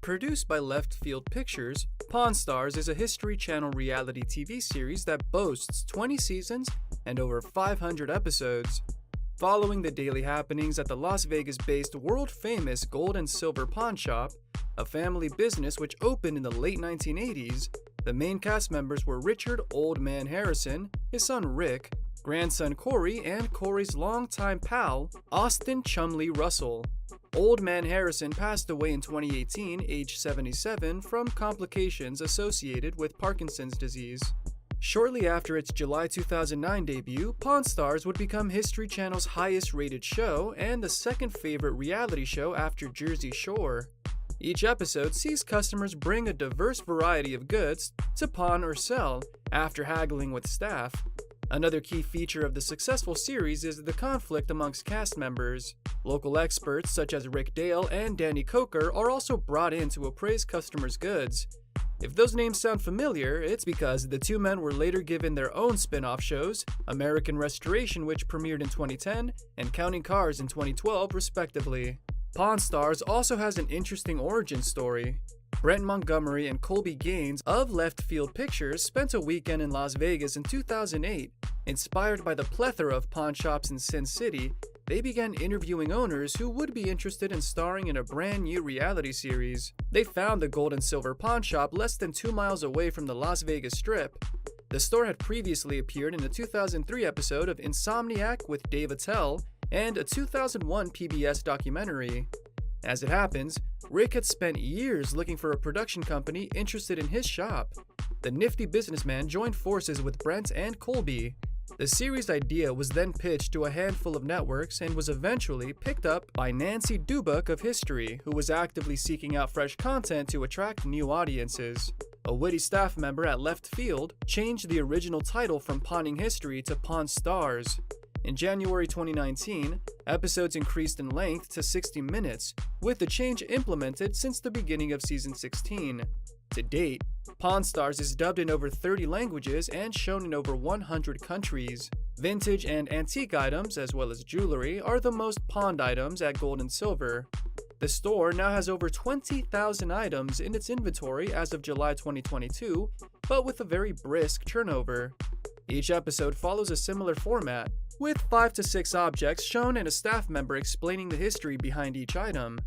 Produced by Left Field Pictures, Pawn Stars is a History Channel reality TV series that boasts 20 seasons and over 500 episodes. Following the daily happenings at the Las Vegas-based world-famous gold and silver pawn shop, a family business which opened in the late 1980s, the main cast members were Richard "Old Man" Harrison, his son Rick, grandson Corey, and Corey's longtime pal, Austin "Chumley" Russell. Old Man Harrison passed away in 2018, age 77, from complications associated with Parkinson's disease. Shortly after its July 2009 debut, Pawn Stars would become History Channel's highest-rated show and the second favorite reality show after Jersey Shore. Each episode sees customers bring a diverse variety of goods to pawn or sell after haggling with staff. Another key feature of the successful series is the conflict amongst cast members. Local experts such as Rick Dale and Danny Coker are also brought in to appraise customers' goods. If those names sound familiar, it's because the two men were later given their own spin-off shows, American Restoration, which premiered in 2010, and Counting Cars in 2012, respectively. Pawn Stars also has an interesting origin story. Brent Montgomery and Colby Gaines of Left Field Pictures spent a weekend in Las Vegas in 2008. Inspired by the plethora of pawn shops in Sin City, they began interviewing owners who would be interested in starring in a brand new reality series. They found the gold and silver pawn shop less than 2 miles away from the Las Vegas Strip. The store had previously appeared in a 2003 episode of Insomniac with Dave Attell and a 2001 PBS documentary. As it happens, Rick had spent years looking for a production company interested in his shop. The nifty businessman joined forces with Brent and Colby. The series idea was then pitched to a handful of networks and was eventually picked up by Nancy Dubuck of History, who was actively seeking out fresh content to attract new audiences. A witty staff member at Left Field changed the original title from Pawning History to Pawn Stars. In January 2019, episodes increased in length to 60 minutes, with the change implemented since the beginning of Season 16. To date, Pawn Stars is dubbed in over 30 languages and shown in over 100 countries. Vintage and antique items, as well as jewelry, are the most pawned items at Gold and Silver. The store now has over 20,000 items in its inventory as of July 2022, but with a very brisk turnover. Each episode follows a similar format, with 5 to 6 objects shown and a staff member explaining the history behind each item.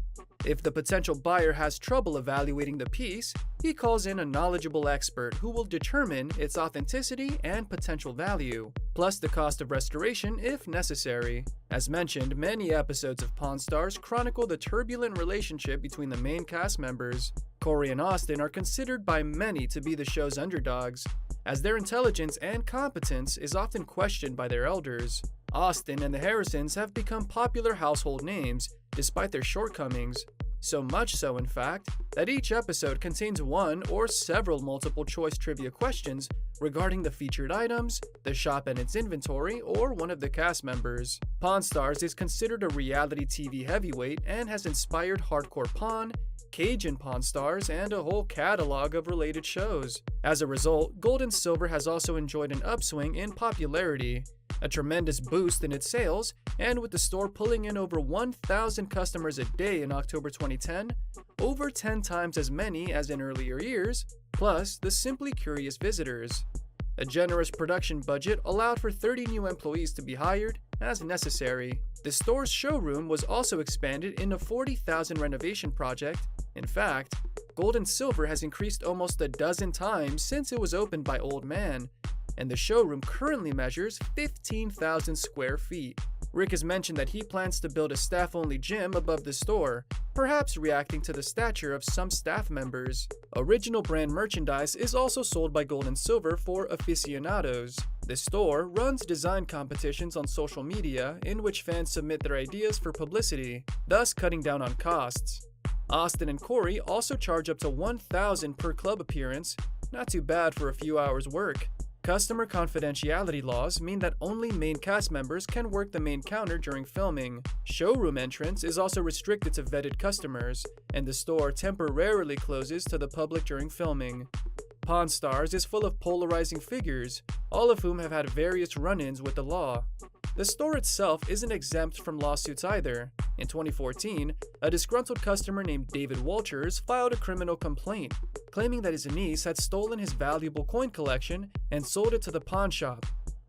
If the potential buyer has trouble evaluating the piece, he calls in a knowledgeable expert who will determine its authenticity and potential value, plus the cost of restoration if necessary. As mentioned, many episodes of Pawn Stars chronicle the turbulent relationship between the main cast members. Corey and Austin are considered by many to be the show's underdogs, as their intelligence and competence is often questioned by their elders. Austin and the Harrisons have become popular household names, despite their shortcomings. So much so, in fact, that each episode contains one or several multiple-choice trivia questions regarding the featured items, the shop and its inventory, or one of the cast members. Pawn Stars is considered a reality TV heavyweight and has inspired Hardcore Pawn, Cajun Pawn Stars, and a whole catalog of related shows. As a result, Gold and Silver has also enjoyed an upswing in popularity, a tremendous boost in its sales, and with the store pulling in over 1,000 customers a day in October 2010, over 10 times as many as in earlier years, plus the simply curious visitors. A generous production budget allowed for 30 new employees to be hired as necessary. The store's showroom was also expanded in a 40,000 renovation project. In fact, Gold and Silver has increased almost a dozen times since it was opened by Old Man, and the showroom currently measures 15,000 square feet. Rick has mentioned that he plans to build a staff-only gym above the store, perhaps reacting to the stature of some staff members. Original brand merchandise is also sold by Gold and Silver for aficionados. The store runs design competitions on social media in which fans submit their ideas for publicity, thus cutting down on costs. Austin and Corey also charge up to $1,000 per club appearance, not too bad for a few hours' work. Customer confidentiality laws mean that only main cast members can work the main counter during filming. Showroom entrance is also restricted to vetted customers, and the store temporarily closes to the public during filming. Pawn Stars is full of polarizing figures, all of whom have had various run-ins with the law. The store itself isn't exempt from lawsuits either. In 2014, a disgruntled customer named David Walters filed a criminal complaint, claiming that his niece had stolen his valuable coin collection and sold it to the pawn shop,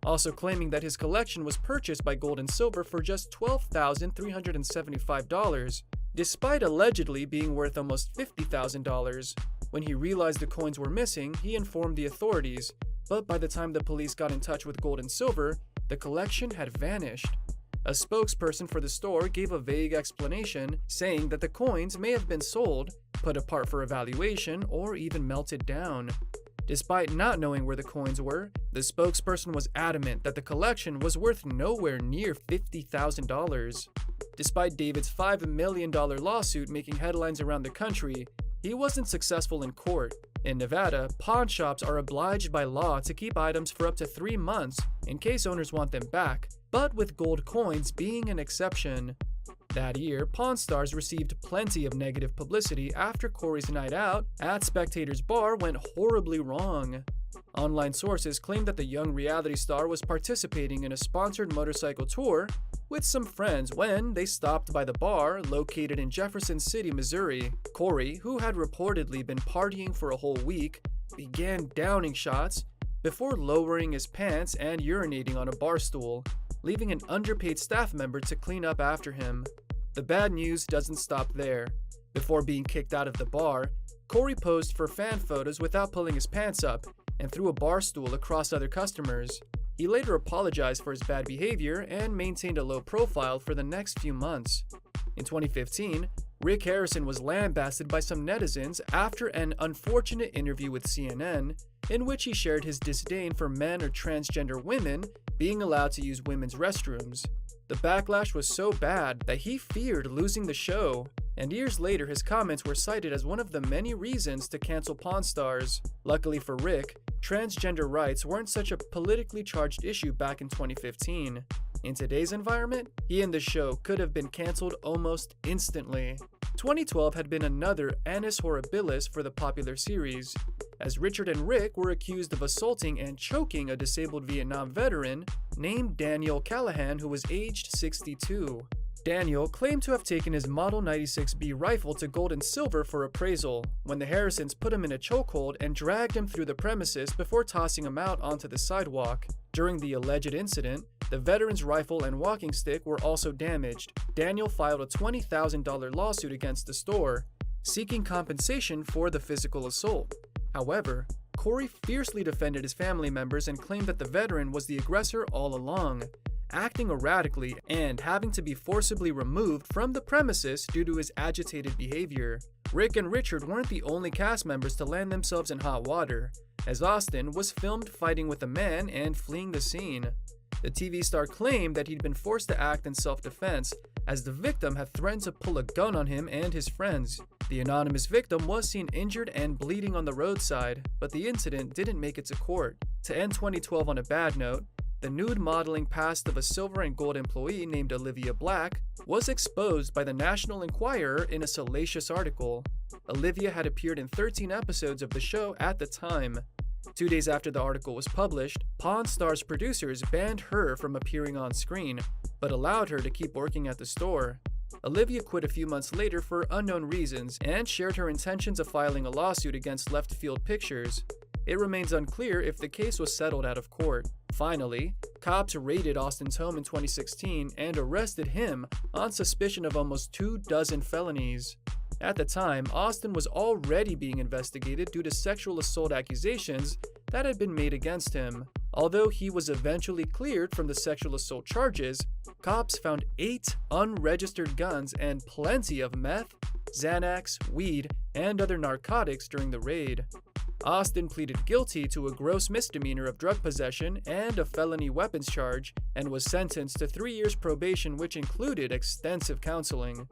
also claiming that his collection was purchased by Gold and Silver for just $12,375, despite allegedly being worth almost $50,000. When he realized the coins were missing, he informed the authorities, but by the time the police got in touch with Gold and Silver, the collection had vanished. A spokesperson for the store gave a vague explanation, saying that the coins may have been sold, put apart for evaluation, or even melted down. Despite not knowing where the coins were, the spokesperson was adamant that the collection was worth nowhere near $50,000. Despite David's $5 million lawsuit making headlines around the country, he wasn't successful in court. In Nevada, pawn shops are obliged by law to keep items for up to 3 months in case owners want them back, but with gold coins being an exception. That year, Pawn Stars received plenty of negative publicity after Corey's night out at Spectator's Bar went horribly wrong. Online sources claimed that the young reality star was participating in a sponsored motorcycle tour with some friends when they stopped by the bar located in Jefferson City, Missouri. Corey, who had reportedly been partying for a whole week, began downing shots before lowering his pants and urinating on a bar stool, leaving an underpaid staff member to clean up after him. The bad news doesn't stop there. Before being kicked out of the bar, Corey posed for fan photos without pulling his pants up and threw a bar stool across other customers. He later apologized for his bad behavior and maintained a low profile for the next few months. In 2015, Rick Harrison was lambasted by some netizens after an unfortunate interview with CNN, in which he shared his disdain for men or transgender women being allowed to use women's restrooms. The backlash was so bad that he feared losing the show, and years later his comments were cited as one of the many reasons to cancel Pawn Stars. Luckily for Rick, transgender rights weren't such a politically charged issue back in 2015. In today's environment, he and the show could have been canceled almost instantly. 2012 had been another annus horribilis for the popular series, as Richard and Rick were accused of assaulting and choking a disabled Vietnam veteran named Daniel Callahan, who was aged 62. Daniel claimed to have taken his Model 96B rifle to Gold and Silver for appraisal, when the Harrisons put him in a chokehold and dragged him through the premises before tossing him out onto the sidewalk. During the alleged incident, the veteran's rifle and walking stick were also damaged. Daniel filed a $20,000 lawsuit against the store, seeking compensation for the physical assault. However, Corey fiercely defended his family members and claimed that the veteran was the aggressor all along, acting erratically and having to be forcibly removed from the premises due to his agitated behavior. Rick and Richard weren't the only cast members to land themselves in hot water, as Austin was filmed fighting with a man and fleeing the scene. The TV star claimed that he'd been forced to act in self-defense, as the victim had threatened to pull a gun on him and his friends. The anonymous victim was seen injured and bleeding on the roadside, but the incident didn't make it to court. To end 2012 on a bad note, the nude modeling past of a silver and gold employee named Olivia Black was exposed by the National Enquirer in a salacious article. Olivia had appeared in 13 episodes of the show at the time. 2 days after the article was published, Pawn Stars producers banned her from appearing on screen, but allowed her to keep working at the store. Olivia quit a few months later for unknown reasons and shared her intentions of filing a lawsuit against Left Field Pictures. It remains unclear if the case was settled out of court. Finally, cops raided Austin's home in 2016 and arrested him on suspicion of almost 24 felonies. At the time, Austin was already being investigated due to sexual assault accusations that had been made against him. Although he was eventually cleared from the sexual assault charges, cops found 8 unregistered guns and plenty of meth, Xanax, weed, and other narcotics during the raid. Austin pleaded guilty to a gross misdemeanor of drug possession and a felony weapons charge and was sentenced to 3 years probation, which included extensive counseling.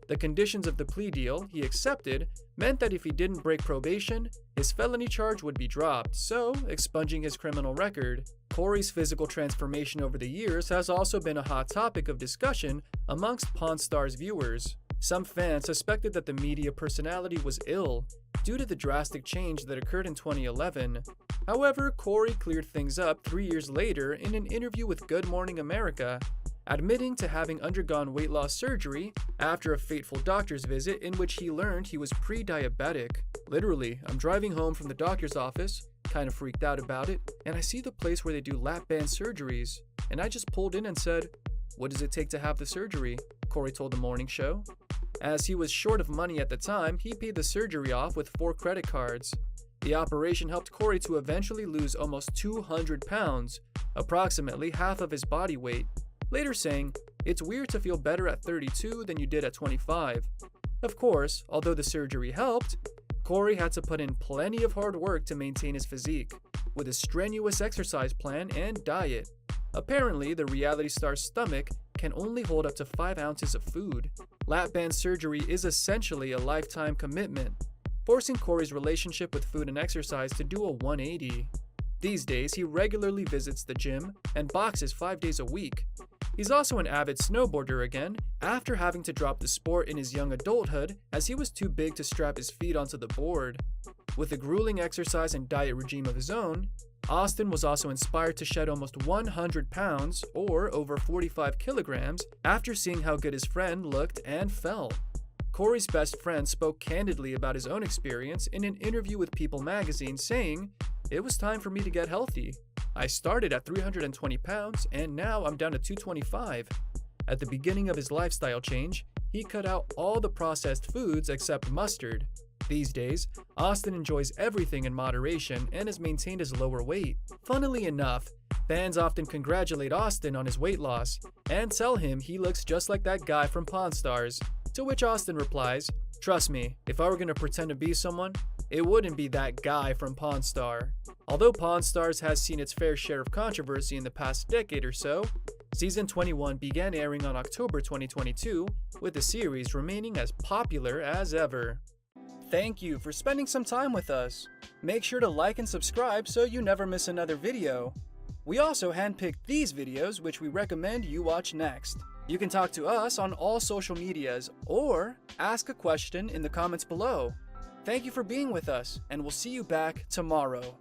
The conditions of the plea deal he accepted meant that if he didn't break probation, his felony charge would be dropped, so expunging his criminal record. Corey's physical transformation over the years has also been a hot topic of discussion amongst Pawn Stars viewers. Some fans suspected that the media personality was ill due to the drastic change that occurred in 2011. However, Corey cleared things up 3 years later in an interview with Good Morning America, admitting to having undergone weight loss surgery after a fateful doctor's visit in which he learned he was pre-diabetic. Literally, I'm driving home from the doctor's office, kind of freaked out about it, and I see the place where they do lap band surgeries, and I just pulled in and said, "What does it take to have the surgery?" Corey told the morning show. As he was short of money at the time, he paid the surgery off with 4 credit cards. The operation helped Corey to eventually lose almost 200 pounds, approximately half of his body weight, later saying, "It's weird to feel better at 32 than you did at 25. Of course, although the surgery helped, Corey had to put in plenty of hard work to maintain his physique, with a strenuous exercise plan and diet. Apparently, the reality star's stomach can only hold up to 5 ounces of food. Lap band surgery is essentially a lifetime commitment, forcing Corey's relationship with food and exercise to do a 180. These days, he regularly visits the gym and boxes 5 days a week. He's also an avid snowboarder again, after having to drop the sport in his young adulthood as he was too big to strap his feet onto the board. With a grueling exercise and diet regime of his own, Austin was also inspired to shed almost 100 pounds, or over 45 kilograms, after seeing how good his friend looked and felt. Corey's best friend spoke candidly about his own experience in an interview with People magazine, saying, "It was time for me to get healthy. I started at 320 pounds and now I'm down to 225. At the beginning of his lifestyle change, he cut out all the processed foods except mustard. These days, Austin enjoys everything in moderation and has maintained his lower weight." Funnily enough, fans often congratulate Austin on his weight loss and tell him he looks just like that guy from Pawn Stars, to which Austin replies, "Trust me, if I were going to pretend to be someone, it wouldn't be that guy from Pawn Star." Although Pawn Stars has seen its fair share of controversy in the past decade or so, Season 21 began airing on October 2022, with the series remaining as popular as ever. Thank you for spending some time with us. Make sure to like and subscribe so you never miss another video. We also handpicked these videos which we recommend you watch next. You can talk to us on all social medias or ask a question in the comments below. Thank you for being with us, and we'll see you back tomorrow.